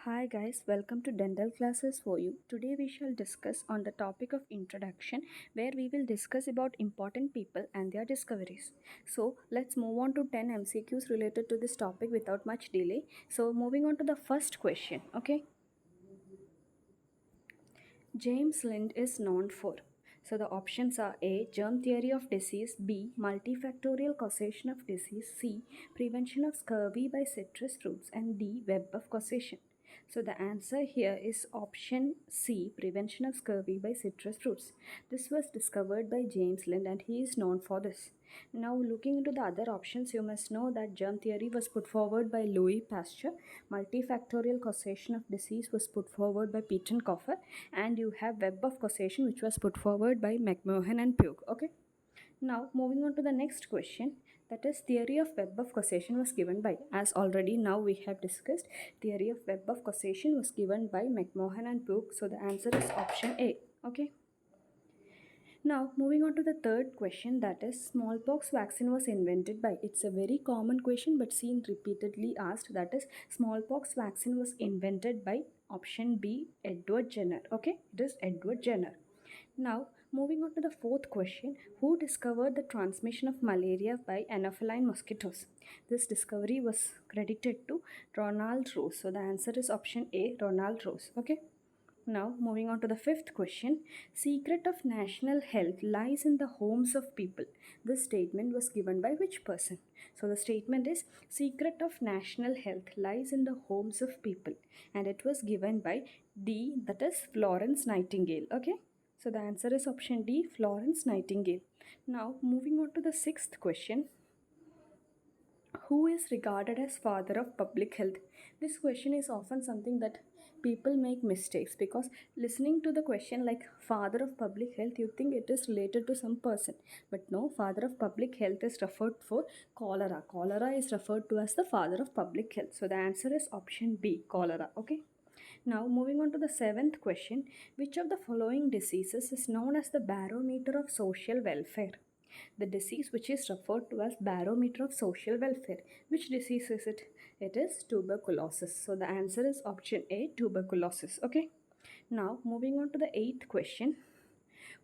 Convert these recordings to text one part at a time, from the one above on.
Hi guys, welcome to Dental Classes for You. Today we shall discuss on the topic of introduction where we will discuss about important people and their discoveries. So let's move on to 10 MCQs related to this topic without much delay. So moving on to the first question, okay? James Lind is known for. So the options are A. Germ theory of disease, B. Multifactorial causation of disease, C. Prevention of scurvy by citrus fruits, and D. Web of causation. So the answer here is option C. Prevention of scurvy by citrus fruits. This was discovered by James Lind and he is known for this. Now, looking into the other options, you must know that germ theory was put forward by Louis Pasteur, multifactorial causation of disease was put forward by Peter Coffer, and you have web of causation which was put forward by McMahon and Pugh. Okay. Now, moving on to the next question, that is theory of web of causation was given by, as already now we have discussed, theory of web of causation was given by McMahon and Pugh. So the answer is option A. Okay. Now, moving on to the third question, that is smallpox vaccine was invented by. It's a very common question but seen repeatedly asked, that is smallpox vaccine was invented by option B, Edward Jenner. Okay, it is Edward Jenner. Now, moving on to the fourth question, who discovered the transmission of malaria by Anopheline mosquitoes? This discovery was credited to Ronald Rose. So the answer is option A, Ronald Rose. Okay. Now, moving on to the fifth question, secret of national health lies in the homes of people. This statement was given by which person? So, the statement is secret of national health lies in the homes of people, and it was given by D, that is Florence Nightingale. Okay, so the answer is option D, Florence Nightingale. Now, moving on to the sixth question, who is regarded as father of public health? This question is often something that people make mistakes, because listening to the question like father of public health, you think it is related to some person, but no, father of public health is referred for cholera is referred to as the father of public health. So the answer is option B, cholera. Okay. Now, moving on to the seventh question, which of the following diseases is known as the barometer of social welfare? The disease which is referred to as barometer of social welfare. Which disease is it? It is tuberculosis. So the answer is option A, tuberculosis. Okay. Now, moving on to the eighth question,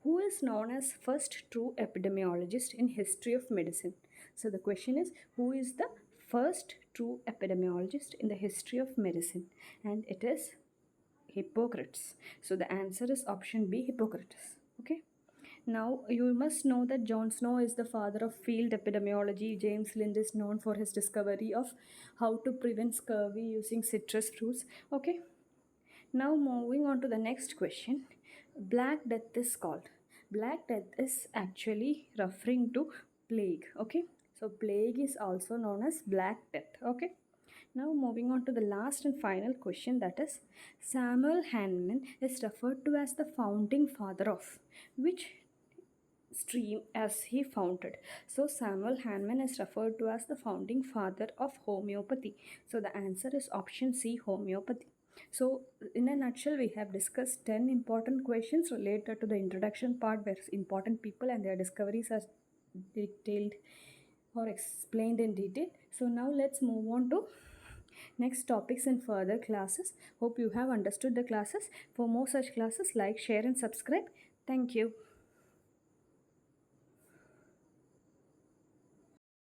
who is known as first true epidemiologist in history of medicine? So the question is, who is the first true epidemiologist in the history of medicine? And it is Hippocrates. So the answer is option B, Hippocrates. Okay. Now, you must know that John Snow is the father of field epidemiology. James Lind is known for his discovery of how to prevent scurvy using citrus fruits. Okay. Now, moving on to the next question. Black Death is called. Black Death is actually referring to plague. Okay. So, plague is also known as Black Death. Okay. Now, moving on to the last and final question, that is Samuel Hahnemann is referred to as the founding father of which stream as he founded. So Samuel Hahnemann is referred to as the founding father of homeopathy. So the answer is option C, homeopathy. So in a nutshell, we have discussed 10 important questions related to the introduction part where important people and their discoveries are detailed or explained in detail. So now let's move on to next topics in further classes. Hope you have understood the classes. For more such classes, like, share and subscribe. Thank you.